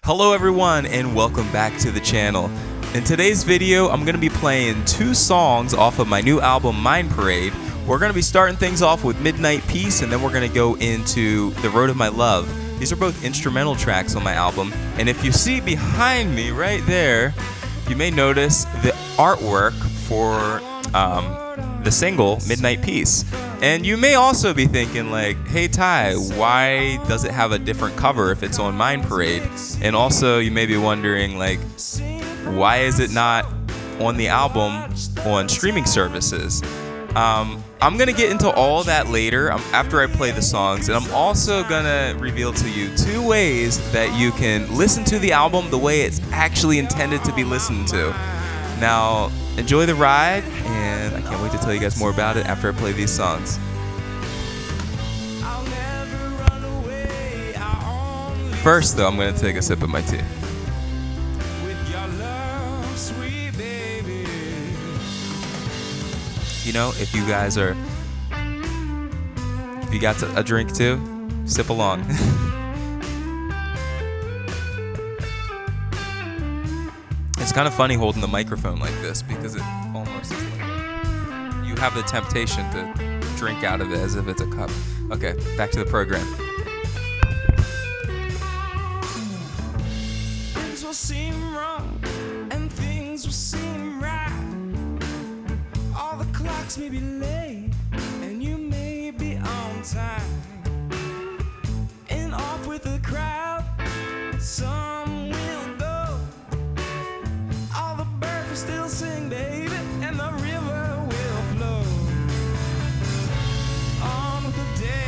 Hello everyone and welcome back to the channel. In today's video, I'm going to be playing two songs off of my new album, Mind Parade. We're going to be starting things off with Midnight Peace, and then we're going to go into The Road of My Love. These are both instrumental tracks on my album, and if you see behind me right there, you may notice the artwork for the single, Midnight Peace. And you may also be thinking like, hey Ty, why does it have a different cover if it's on Mind Parade? And also you may be wondering like, why is it not on the album on streaming services? I'm going to get into all that later after I play the songs, and I'm also going to reveal to you two ways that you can listen to the album the way it's actually intended to be listened to. Now, enjoy the ride, and I can't wait to tell you guys more about it after I play these songs. First, though, I'm going to take a sip of my tea. You know, if you guys are, if you got a drink too, sip along. It's kind of funny holding the microphone like this because it almost is like you have the temptation to drink out of it as if it's a cup. Okay, back to the program. Things will seem wrong and things will seem right. All the clocks may be late and you may be on time. And off with the crowd, some will go. All the birds will still sing, baby, and the river will flow. On with the day.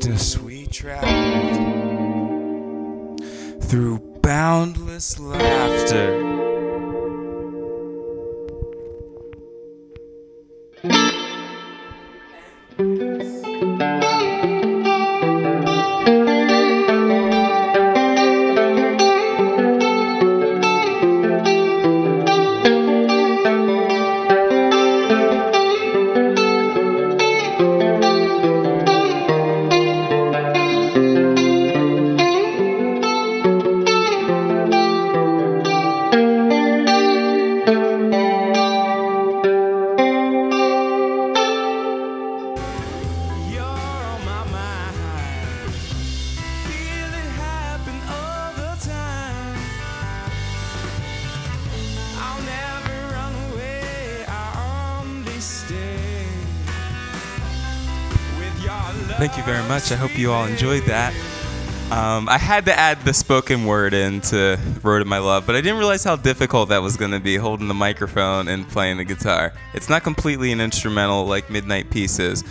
as we traveled through boundless laughter. Thank you very much. I hope you all enjoyed that. I had to add the spoken word into Road to My Love, but I didn't realize how difficult that was going to be, holding the microphone and playing the guitar. It's not completely an instrumental like Midnight Peace is.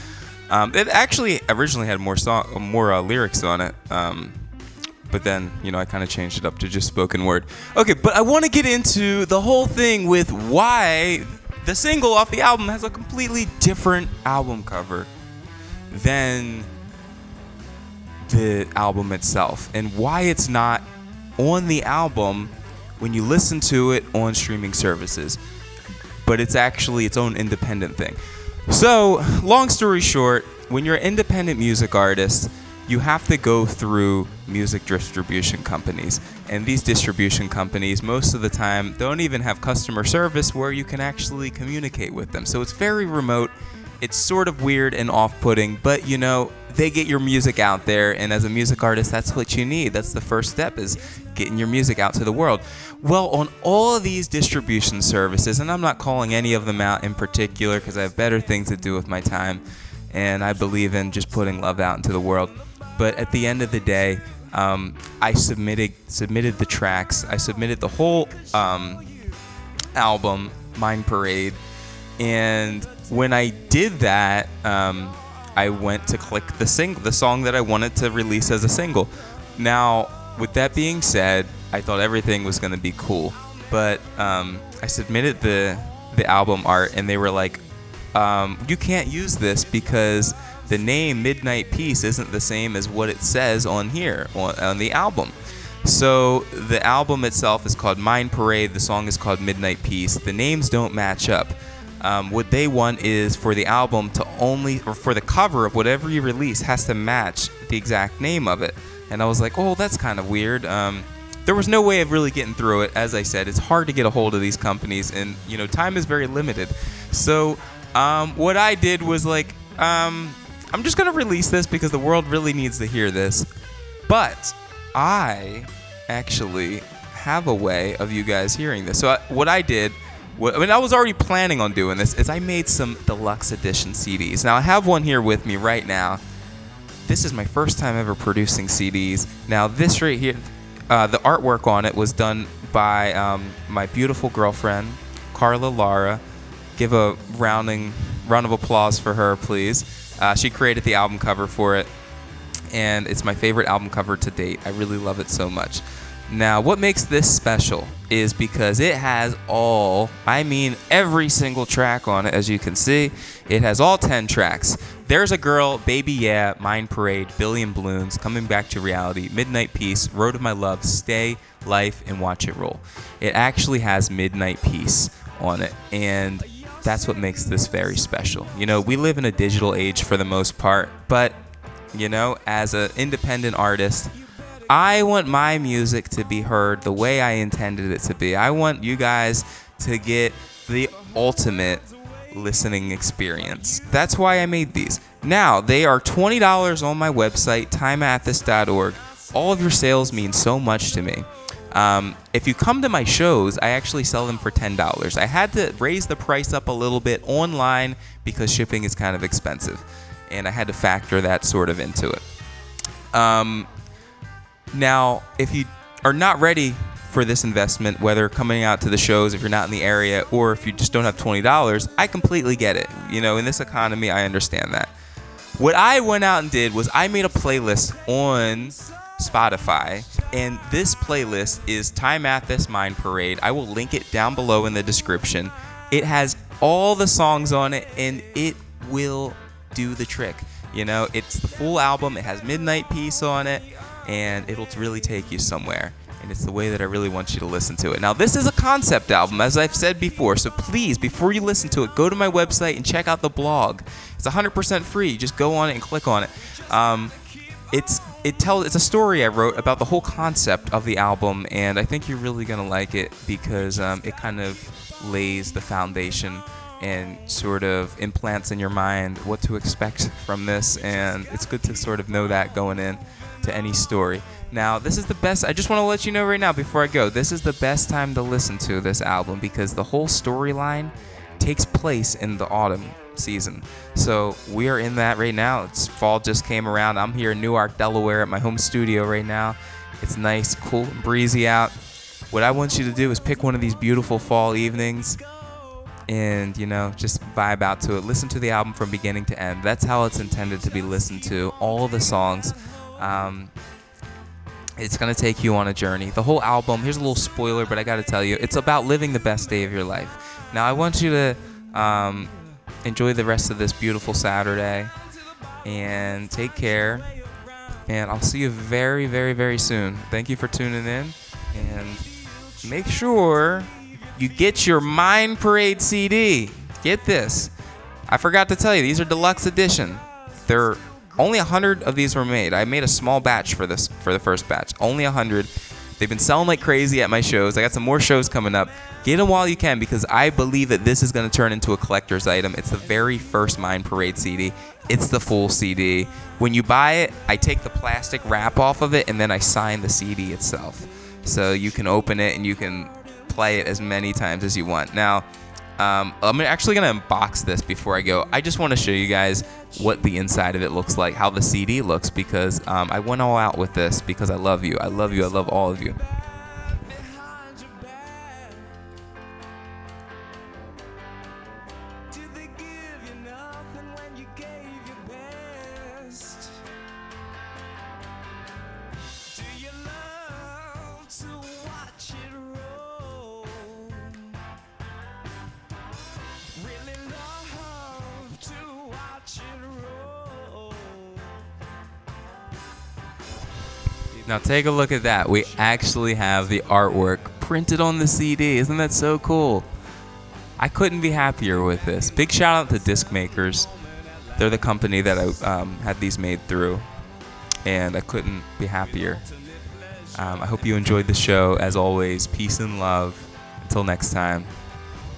It actually originally had more lyrics on it, but then, I kind of changed it up to just spoken word. Okay, but I want to get into the whole thing with why the single off the album has a completely different album cover than the album itself, and why it's not on the album when you listen to it on streaming services, but it's actually its own independent thing. So, long story short, when you're an independent music artist, you have to go through music distribution companies, and these distribution companies most of the time don't even have customer service where you can actually communicate with them. So it's very remote. It's sort of weird and off-putting, but they get your music out there, and as a music artist, that's what you need. That's the first step, is getting your music out to the world. Well, on all of these distribution services, and I'm not calling any of them out in particular because I have better things to do with my time, and I believe in just putting love out into the world. But at the end of the day, I submitted the tracks. I submitted the whole album, Mind Parade, and when I did that, I went to click the song that I wanted to release as a single. Now, with that being said, I thought everything was going to be cool, but I submitted the album art, and they were like, you can't use this because the name Midnight Peace isn't the same as what it says on here, on the album. So the album itself is called Mind Parade. The song is called Midnight Peace. The names don't match up. What they want is for the album to or for the cover of whatever you release has to match the exact name of it. And I was like, oh, that's kind of weird. There was no way of really getting through it. As I said, it's hard to get a hold of these companies, and time is very limited. So what I did was like, I'm just gonna release this because the world really needs to hear this. But I actually have a way of you guys hearing this. So what I did, I was already planning on doing this, is I made some deluxe edition CDs. Now I have one here with me right now. This is my first time ever producing CDs. Now this right here, the artwork on it was done by my beautiful girlfriend, Carla Lara. Give a round of applause for her, please. She created the album cover for it, and it's my favorite album cover to date. I really love it so much. Now, what makes this special is because it has every single track on it, as you can see. It has all 10 tracks. There's a Girl, Baby Yeah, Mind Parade, Billion Balloons, Coming Back to Reality, Midnight Peace, Road to My Love, Stay, Life, and Watch It Roll. It actually has Midnight Peace on it, and that's what makes this very special. We live in a digital age for the most part, but, as an independent artist, I want my music to be heard the way I intended it to be. I want you guys to get the ultimate listening experience. That's why I made these. Now, they are $20 on my website, timemathis.org. All of your sales mean so much to me. If you come to my shows, I actually sell them for $10. I had to raise the price up a little bit online because shipping is kind of expensive, and I had to factor that sort of into it. Now, if you are not ready for this investment, whether coming out to the shows, if you're not in the area, or if you just don't have $20, I completely get it. In this economy, I understand that. what I went out and did was I made a playlist on Spotify, and this playlist is Ty Mathis Mind Parade. I will link it down below in the description. It has all the songs on it, and it will do the trick. You know, it's the full album. It has Midnight Peace on it, and it'll really take you somewhere. And it's the way that I really want you to listen to it. Now, this is a concept album, as I've said before, so please, before you listen to it, go to my website and check out the blog. It's 100% free. Just go on it and click on it. It's a story I wrote about the whole concept of the album, and I think you're really gonna like it because it kind of lays the foundation and sort of implants in your mind what to expect from this, and it's good to sort of know that going in to any story. Now, this is the best. I just want to let you know right now before I go, this is the best time to listen to this album because the whole storyline takes place in the autumn season. So we are in that right now. Fall just came around. I'm here in Newark, Delaware at my home studio right now. It's nice, cool, and breezy out. What I want you to do is pick one of these beautiful fall evenings and, you know, just vibe out to it. Listen to the album from beginning to end. That's how it's intended to be listened to. All the songs. It's going to take you on a journey. The whole album, here's a little spoiler, but I got to tell you, it's about living the best day of your life. Now, I want you to enjoy the rest of this beautiful Saturday and take care. And I'll see you very, very, very soon. Thank you for tuning in. And make sure you get your Mind Parade CD. Get this. I forgot to tell you, these are deluxe edition. They're only 100 of these were made. I made a small batch for the first batch. Only 100. They've been selling like crazy at my shows. I got some more shows coming up. Get them while you can because I believe that this is going to turn into a collector's item. It's the very first Mind Parade CD. It's the full CD. When you buy it, I take the plastic wrap off of it and then I sign the CD itself. So you can open it and you can play it as many times as you want. Now, I'm actually going to unbox this before I go. I just want to show you guys what the inside of it looks like, how the CD looks, because I went all out with this because I love you. I love you. I love all of you. Now take a look at that. We actually have the artwork printed on the CD. Isn't that so cool? I couldn't be happier with this. Big shout out to Disc Makers. They're the company that I had these made through, and I couldn't be happier. I hope you enjoyed the show. As always, peace and love. Until next time.